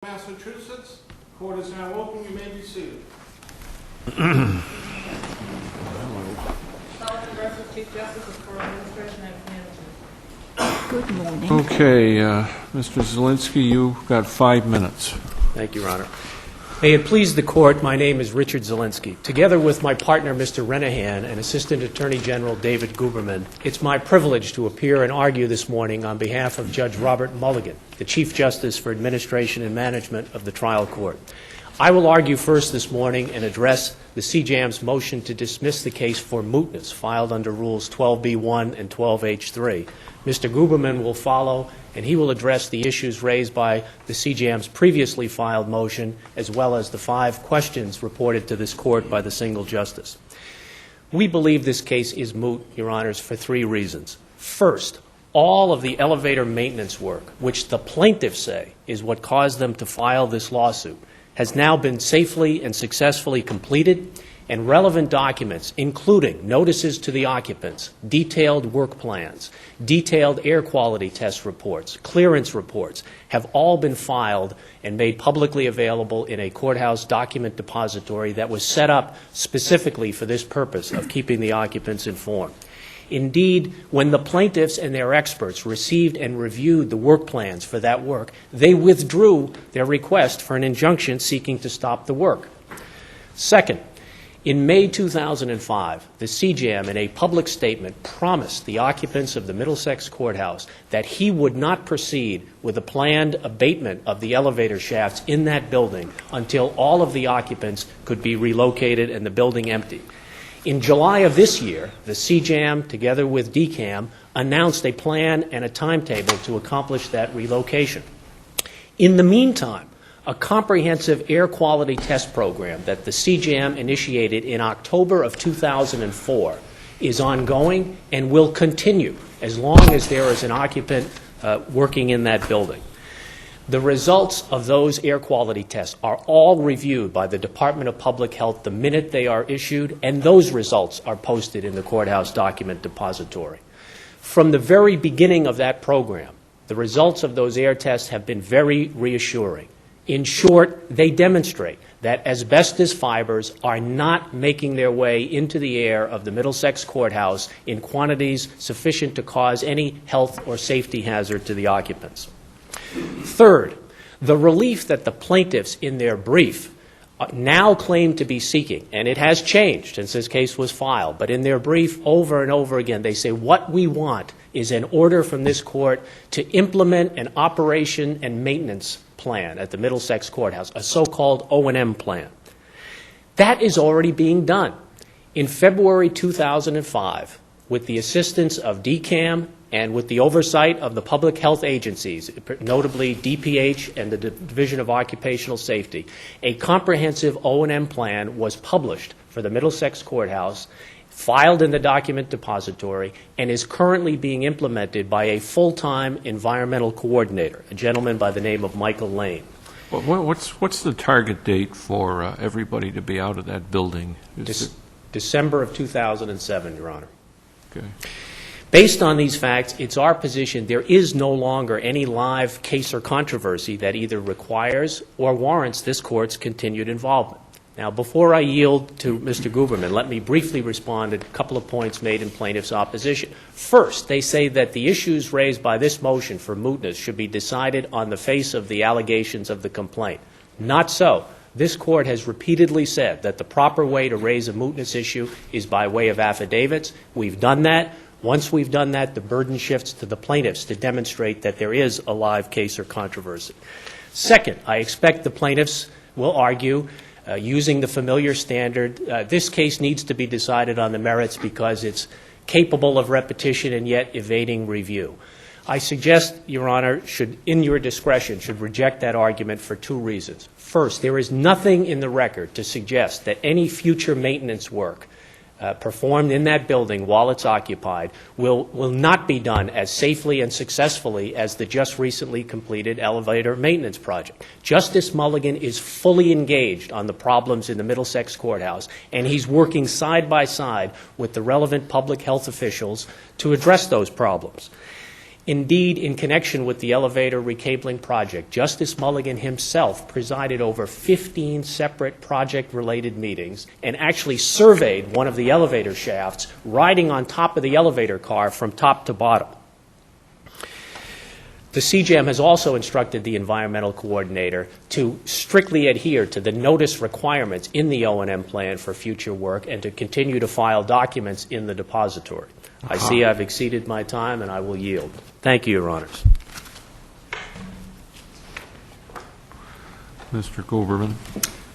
Massachusetts. Court is now open. You may be seated. Sullivan versus Chief Justice of Court Administration and Management. Good morning. Okay, Mr. Zielinski, you've got 5 minutes. Thank you, Your Honor. May it please the Court, my name is Richard Zielinski. Together with my partner, Mr. Renahan, and Assistant Attorney General David Guberman, it's my privilege to appear and argue this morning on behalf of Judge Robert Mulligan, the Chief Justice for Administration and Management of the trial court. I will argue first this morning and address the CJAM's motion to dismiss the case for mootness filed under Rules 12b1 and 12h3. Mr. Guberman will follow, and he will address the issues raised by the CJAM's previously filed motion, as well as the 5 questions reported to this court by the single justice. We believe this case is moot, Your Honors, for 3 reasons. First, all of the elevator maintenance work, which the plaintiffs say is what caused them to file this lawsuit, has now been safely and successfully completed, and relevant documents, including notices to the occupants, detailed work plans, detailed air quality test reports, clearance reports, have all been filed and made publicly available in a courthouse document depository that was set up specifically for this purpose of keeping the occupants informed. Indeed, when the plaintiffs and their experts received and reviewed the work plans for that work, they withdrew their request for an injunction seeking to stop the work. Second, in May 2005, the CJAM, in a public statement, promised the occupants of the Middlesex Courthouse that he would not proceed with a planned abatement of the elevator shafts in that building until all of the occupants could be relocated and the building empty. In July of this year, the CJAM, together with DCAM, announced a plan and a timetable to accomplish that relocation. In the meantime, a comprehensive air quality test program that the CJAM initiated in October of 2004 is ongoing and will continue as long as there is an occupant working in that building. The results of those air quality tests are all reviewed by the Department of Public Health the minute they are issued, and those results are posted in the courthouse document depository. From the very beginning of that program, the results of those air tests have been very reassuring. In short, they demonstrate that asbestos fibers are not making their way into the air of the Middlesex Courthouse in quantities sufficient to cause any health or safety hazard to the occupants. Third, the relief that the plaintiffs in their brief now claim to be seeking, and it has changed since this case was filed, but in their brief over and over again they say what we want is an order from this court to implement an operation and maintenance plan at the Middlesex Courthouse, a so-called O&M plan. That is already being done. In February 2005, with the assistance of DCAM and with the oversight of the public health agencies, notably DPH and the Division of Occupational Safety, a comprehensive O&M plan was published for the Middlesex Courthouse, filed in the document depository, and is currently being implemented by a full-time environmental coordinator, a gentleman by the name of Michael Lane. Well, what's the target date for everybody to be out of that building? December of 2007, Your Honor. Okay. Based on these facts, it's our position there is no longer any live case or controversy that either requires or warrants this court's continued involvement. Now, before I yield to Mr. Guberman, let me briefly respond to a couple of points made in plaintiff's opposition. First, they say that the issues raised by this motion for mootness should be decided on the face of the allegations of the complaint. Not so. This court has repeatedly said that the proper way to raise a mootness issue is by way of affidavits. We've done that. Once we've done that, the burden shifts to the plaintiffs to demonstrate that there is a live case or controversy. Second, I expect the plaintiffs will argue, using the familiar standard, this case needs to be decided on the merits because it's capable of repetition and yet evading review. I suggest, Your Honor, in your discretion, should reject that argument for 2 reasons. First, there is nothing in the record to suggest that any future maintenance work performed in that building while it's occupied will not be done as safely and successfully as the just recently completed elevator maintenance project. Justice Mulligan is fully engaged on the problems in the Middlesex Courthouse, and he's working side by side with the relevant public health officials to address those problems. Indeed, in connection with the elevator recabling project, Justice Mulligan himself presided over 15 separate project-related meetings and actually surveyed one of the elevator shafts, riding on top of the elevator car from top to bottom. The CJAM has also instructed the environmental coordinator to strictly adhere to the notice requirements in the O&M plan for future work and to continue to file documents in the depository. I see I've exceeded my time, and I will yield. Thank you, Your Honors. Mr. Goberman.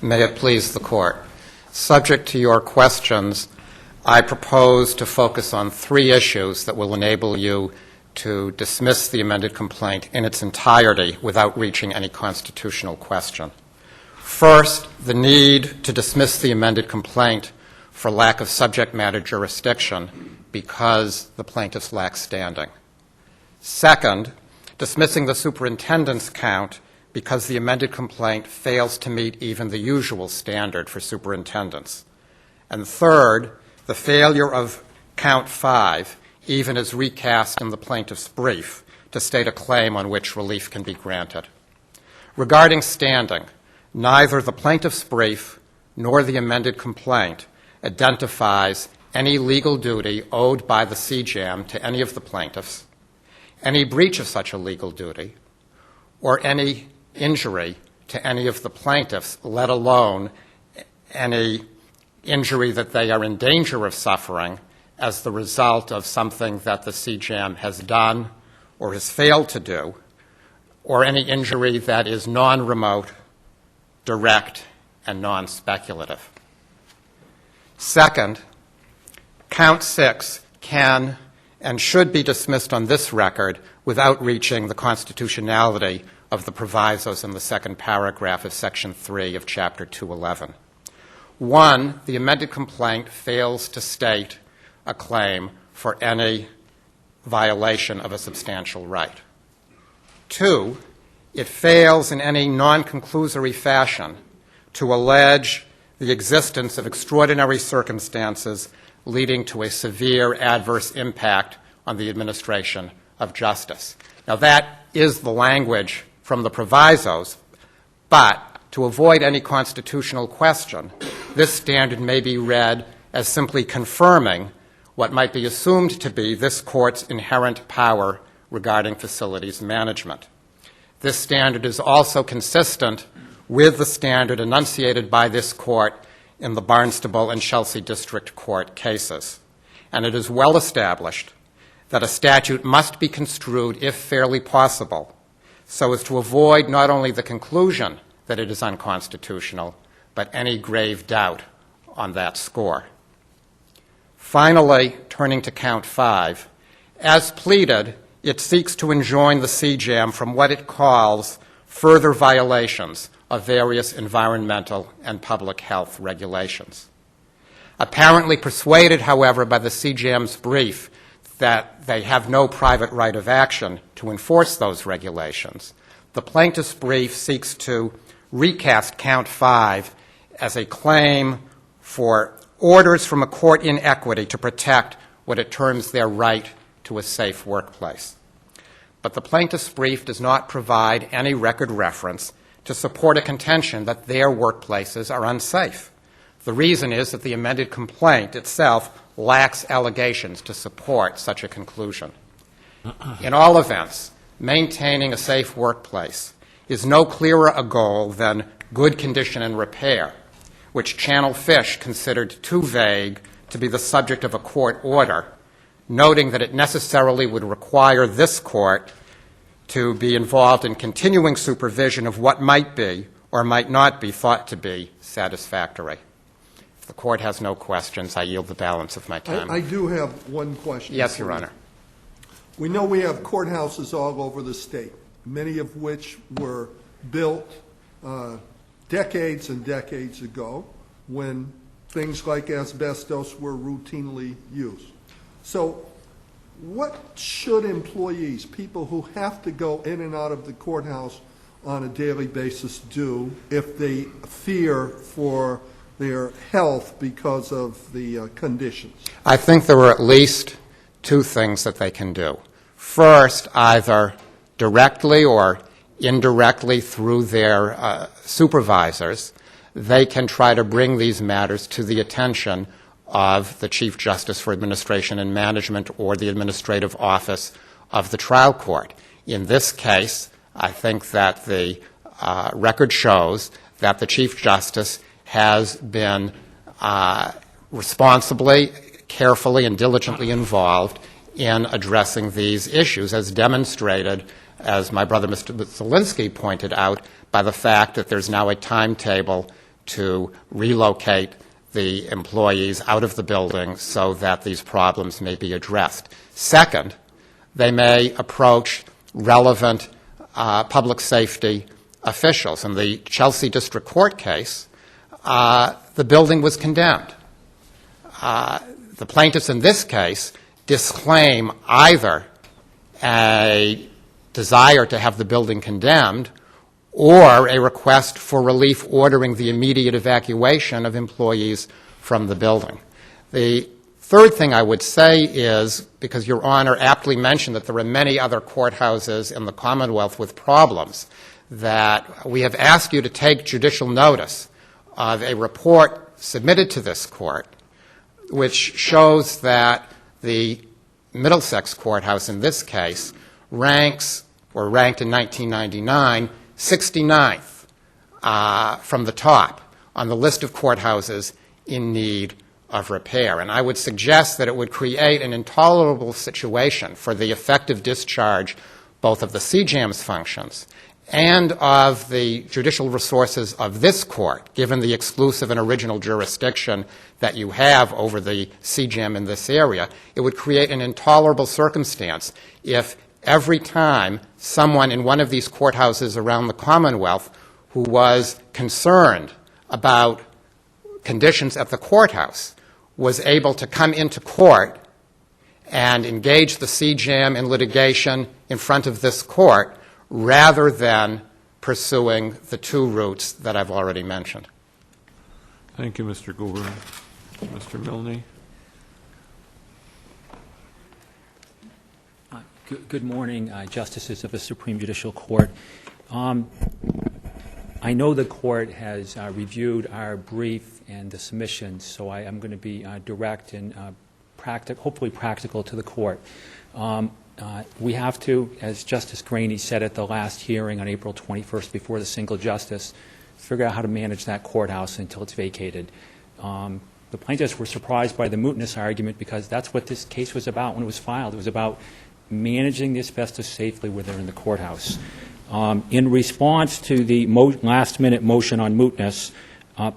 May it please the Court. Subject to your questions, I propose to focus on 3 issues that will enable you to dismiss the amended complaint in its entirety without reaching any constitutional question. First, the need to dismiss the amended complaint for lack of subject matter jurisdiction because the plaintiffs lack standing. Second, dismissing the superintendent's count because the amended complaint fails to meet even the usual standard for superintendents. And third, the failure of count 5, even as recast in the plaintiff's brief, to state a claim on which relief can be granted. Regarding standing, neither the plaintiff's brief nor the amended complaint identifies any legal duty owed by the CJAM to any of the plaintiffs, any breach of such a legal duty, or any injury to any of the plaintiffs, let alone any injury that they are in danger of suffering as the result of something that the CJAM has done or has failed to do, or any injury that is non-remote, direct, and non-speculative. Second, count 6 can and should be dismissed on this record without reaching the constitutionality of the provisos in the second paragraph of Section 3 of Chapter 211. 1, the amended complaint fails to state a claim for any violation of a substantial right. 2, it fails in any non-conclusory fashion to allege the existence of extraordinary circumstances leading to a severe adverse impact on the administration of justice. Now, that is the language from the provisos, but to avoid any constitutional question, this standard may be read as simply confirming what might be assumed to be this Court's inherent power regarding facilities management. This standard is also consistent with the standard enunciated by this Court in the Barnstable and Chelsea District Court cases. And it is well established that a statute must be construed, if fairly possible, so as to avoid not only the conclusion that it is unconstitutional, but any grave doubt on that score. Finally, turning to count 5, as pleaded, it seeks to enjoin the CJAM from what it calls further violations of various environmental and public health regulations. Apparently persuaded, however, by the CJAM's brief that they have no private right of action to enforce those regulations, the plaintiff's brief seeks to recast count 5 as a claim for orders from a court in equity to protect what it terms their right to a safe workplace. But the plaintiff's brief does not provide any record reference to support a contention that their workplaces are unsafe. The reason is that the amended complaint itself lacks allegations to support such a conclusion. In all events, maintaining a safe workplace is no clearer a goal than good condition and repair, which Channel Fish considered too vague to be the subject of a court order, noting that it necessarily would require this court to be involved in continuing supervision of what might be or might not be thought to be satisfactory. If the court has no questions, I yield the balance of my time. I do have one question. Yes, Your Honor. We know we have courthouses all over the state, many of which were built decades and decades ago when things like asbestos were routinely used. So what should employees, people who have to go in and out of the courthouse on a daily basis, do if they fear for their health because of the conditions? I think there are at least two things that they can do. First, either directly or indirectly through their supervisors, they can try to bring these matters to the attention of the Chief Justice for Administration and Management or the Administrative Office of the trial court. In this case, I think that the record shows that the Chief Justice has been responsibly, carefully, and diligently involved in addressing these issues, as demonstrated, as my brother Mr. Zielinski pointed out, by the fact that there's now a timetable to relocate the employees out of the building so that these problems may be addressed. Second, they may approach relevant public safety officials. In the Chelsea District Court case, the building was condemned. The plaintiffs in this case disclaim either a desire to have the building condemned or a request for relief ordering the immediate evacuation of employees from the building. The third thing I would say is, because Your Honor aptly mentioned that there are many other courthouses in the Commonwealth with problems, that we have asked you to take judicial notice of a report submitted to this court which shows that the Middlesex Courthouse in this case ranked in 1999 69th from the top on the list of courthouses in need of repair. And I would suggest that it would create an intolerable situation for the effective discharge both of the CJAM's functions and of the judicial resources of this court, given the exclusive and original jurisdiction that you have over the CJAM in this area. It would create an intolerable circumstance if every time someone in one of these courthouses around the Commonwealth who was concerned about conditions at the courthouse was able to come into court and engage the CJAM in litigation in front of this court rather than pursuing the two routes that I've already mentioned. Thank you, Mr. Guberman. Mr. Milne? Good morning, Justices of the Supreme Judicial Court. I know the Court has reviewed our brief and the submissions, so I am going to be direct and hopefully practical to the Court. We have to, as Justice Graney said at the last hearing on April 21st before the single justice, figure out how to manage that courthouse until it's vacated. The plaintiffs were surprised by the mootness argument because that's what this case was about when it was filed. It was about managing the asbestos safely within the courthouse. In response to the last-minute motion on mootness,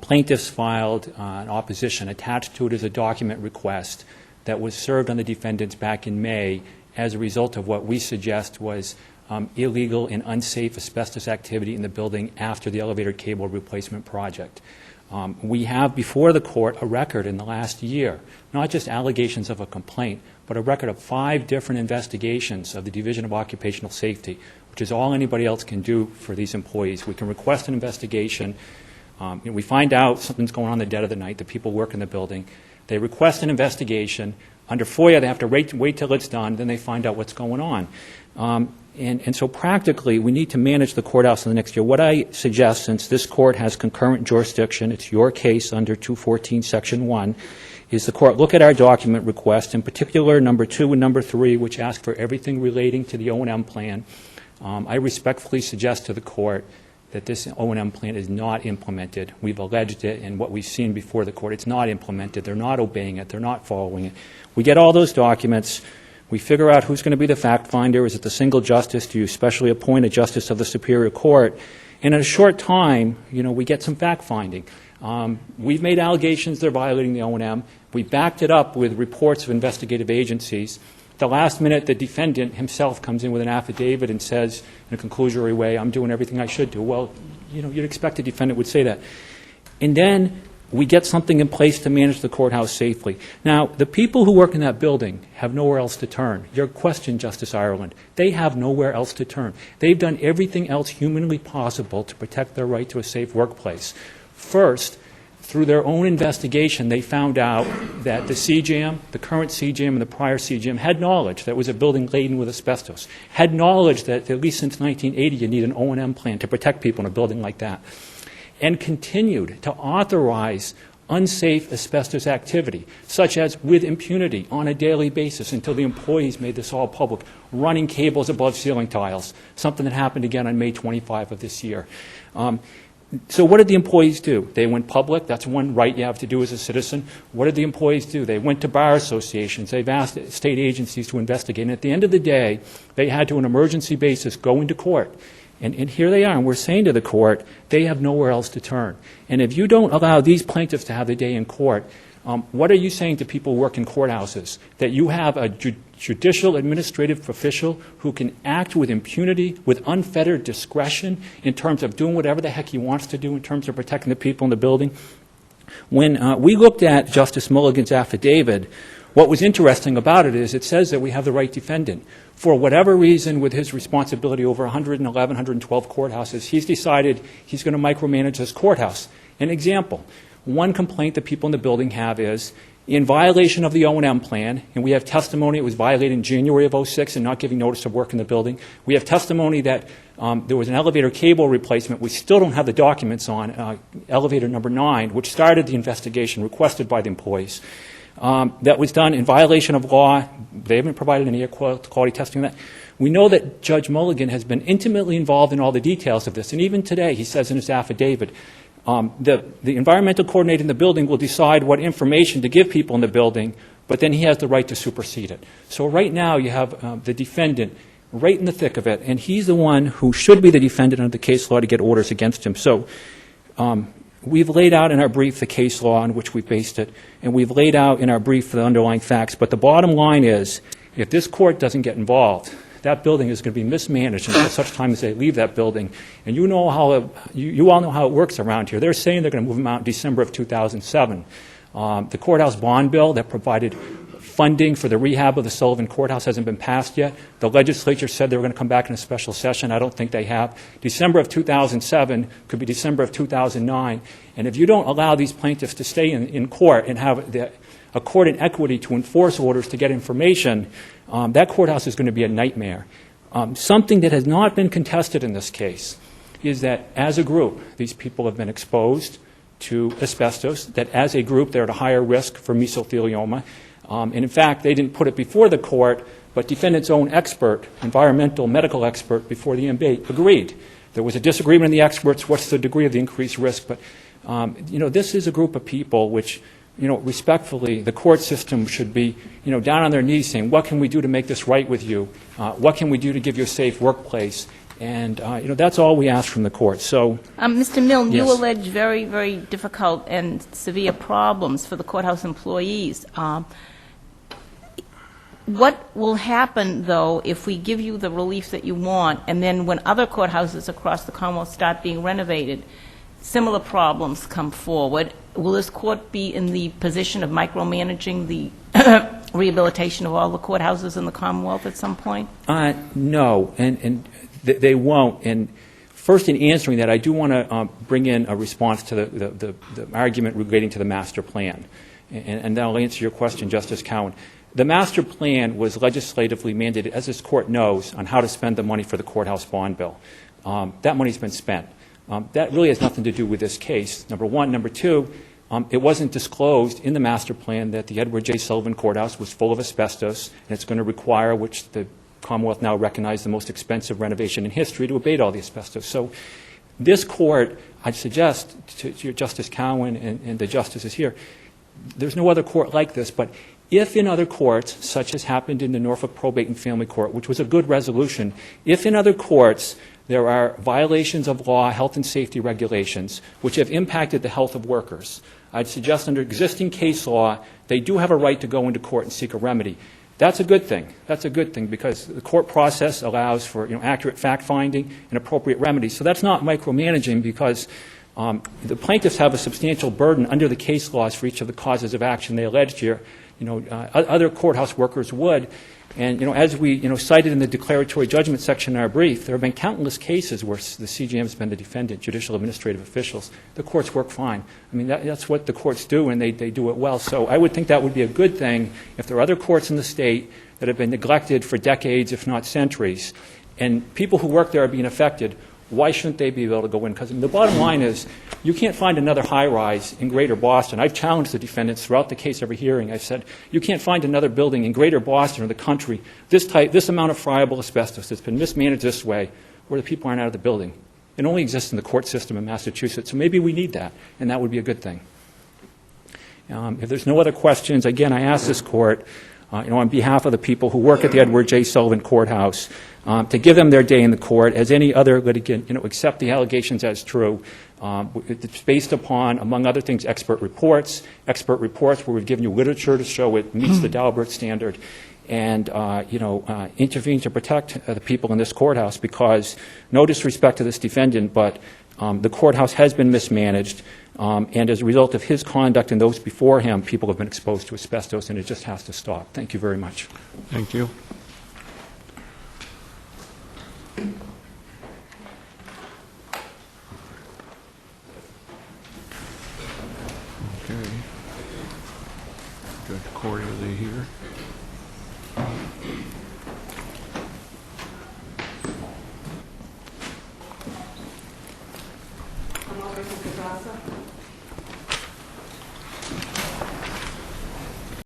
plaintiffs filed an opposition. Attached to it is a document request that was served on the defendants back in May as a result of what we suggest was illegal and unsafe asbestos activity in the building after the elevator cable replacement project. We have before the Court a record in the last year, not just allegations of a complaint, but a record of 5 different investigations of the Division of Occupational Safety, which is all anybody else can do for these employees. We can request an investigation. We find out something's going on in the dead of the night, the people work in the building. They request an investigation. Under FOIA, they have to wait till it's done, then they find out what's going on. And so practically, we need to manage the courthouse in the next year. What I suggest, since this Court has concurrent jurisdiction, it's your case under 214 Section 1, is the Court look at our document request, in particular number 2 and number 3, which ask for everything relating to the O&M plan. I respectfully suggest to the Court that this O&M plan is not implemented. We've alleged it, and what we've seen before the Court, it's not implemented. They're not obeying it. They're not following it. We get all those documents. We figure out who's going to be the fact finder. Is it the single justice? Do you specially appoint a justice of the Superior Court? And in a short time, we get some fact finding. We've made allegations they're violating the O&M. We backed it up with reports of investigative agencies. At the last minute, the defendant himself comes in with an affidavit and says, in a conclusory way, I'm doing everything I should do. Well, you'd expect a defendant would say that. And then we get something in place to manage the courthouse safely. Now, the people who work in that building have nowhere else to turn. Your question, Justice Ireland, they have nowhere else to turn. They've done everything else humanly possible to protect their right to a safe workplace. First, through their own investigation, they found out that the CJAM, the current CJAM and the prior CJAM, had knowledge that it was a building laden with asbestos, had knowledge that at least since 1980 you need an O&M plan to protect people in a building like that, and continued to authorize unsafe asbestos activity, such as with impunity on a daily basis until the employees made this all public, running cables above ceiling tiles, something that happened again on May 25 of this year. So what did the employees do? They went public. That's one right you have to do as a citizen. What did the employees do? They went to bar associations. They've asked state agencies to investigate. And at the end of the day, they had to, on an emergency basis, go into court. And here they are, and we're saying to the court, they have nowhere else to turn. And if you don't allow these plaintiffs to have their day in court, what are you saying to people who work in courthouses? That you have a judicial administrative official who can act with impunity, with unfettered discretion in terms of doing whatever the heck he wants to do in terms of protecting the people in the building? When we looked at Justice Mulligan's affidavit, what was interesting about it is it says that we have the right defendant. For whatever reason, with his responsibility over 111, 112 courthouses, he's decided he's going to micromanage this courthouse. An example, one complaint that people in the building have is, in violation of the O&M plan, and we have testimony it was violated in January of 06 and not giving notice of work in the building. We have testimony that there was an elevator cable replacement. We still don't have the documents on elevator number 9, which started the investigation requested by the employees. That was done in violation of law. They haven't provided any air quality testing on that. We know that Judge Mulligan has been intimately involved in all the details of this, and even today, he says in his affidavit, the environmental coordinator in the building will decide what information to give people in the building, but then he has the right to supersede it. So right now, you have the defendant right in the thick of it, and he's the one who should be the defendant under the case law to get orders against him. So we've laid out in our brief the case law on which we based it, and we've laid out in our brief the underlying facts. But the bottom line is, if this court doesn't get involved, that building is going to be mismanaged until such time as they leave that building. And you know how you all know how it works around here. They're saying they're going to move them out in December of 2007. The courthouse bond bill that provided funding for the rehab of the Sullivan courthouse hasn't been passed yet. The legislature said they were going to come back in a special session. I don't think they have. December of 2007 could be December of 2009. And if you don't allow these plaintiffs to stay in court and have a court in equity to enforce orders to get information, that courthouse is going to be a nightmare. Something that has not been contested in this case is that as a group, these people have been exposed to asbestos, that as a group they're at a higher risk for mesothelioma. And in fact, they didn't put it before the court, but defendant's own expert, environmental medical expert before the MB, agreed. There was a disagreement in the experts, what's the degree of the increased risk, but this is a group of people which, respectfully, the court system should be, down on their knees saying, what can we do to make this right with you? What can we do to give you a safe workplace? And, that's all we ask from the court. So, Mr. Milne, you Yes. allege very, very difficult and severe problems for the courthouse employees. What will happen, though, if we give you the relief that you want, and then when other courthouses across the Commonwealth start being renovated, similar problems come forward? Will this court be in the position of micromanaging the rehabilitation of all the courthouses in the Commonwealth at some point? No, and they won't. And first, in answering that, I do want to bring in a response to the argument relating to the master plan. And then I'll answer your question, Justice Cowan. The master plan was legislatively mandated, as this court knows, on how to spend the money for the courthouse bond bill. That money's been spent. That really has nothing to do with this case, number one. Number two, it wasn't disclosed in the master plan that the Edward J. Sullivan courthouse was full of asbestos, and it's going to require, which the Commonwealth now recognized, the most expensive renovation in history to abate all the asbestos. So this court, I'd suggest to Justice Cowan and the justices here, there's no other court like this, but if in other courts, such as happened in the Norfolk Probate and Family Court, which was a good resolution, if in other courts there are violations of law, health and safety regulations, which have impacted the health of workers, I'd suggest under existing case law, they do have a right to go into court and seek a remedy. That's a good thing. That's a good thing because the court process allows for accurate fact-finding and appropriate remedies. So that's not micromanaging because the plaintiffs have a substantial burden under the case laws for each of the causes of action they alleged here other courthouse workers would. And, as we, cited in the declaratory judgment section in our brief, there have been countless cases where the CJM has been the defendant, judicial administrative officials. The courts work fine. I mean, that's what the courts do, and they do it well. So I would think that would be a good thing if there are other courts in the state that have been neglected for decades, if not centuries, and people who work there are being affected. Why shouldn't they be able to go in? Because the bottom line is you can't find another high-rise in Greater Boston. I've challenged the defendants throughout the case, every hearing. I've said you can't find another building in Greater Boston or the country, this amount of friable asbestos that's been mismanaged this way, where the people aren't out of the building. It only exists in the court system in Massachusetts, so maybe we need that, and that would be a good thing. If there's no other questions, again, I ask this court, on behalf of the people who work at the Edward J. Sullivan Courthouse, to give them their day in the court, as any other litigant, accept the allegations as true. It's based upon, among other things, expert reports where we've given you literature to show it meets the Daubert standard, and intervene to protect the people in this courthouse, because no disrespect to this defendant, but the courthouse has been mismanaged, and as a result of his conduct and those before him, people have been exposed to asbestos, and it just has to stop. Thank you very much. Thank you. Okay. Judge Corey, are they here? I'm over to Picasso.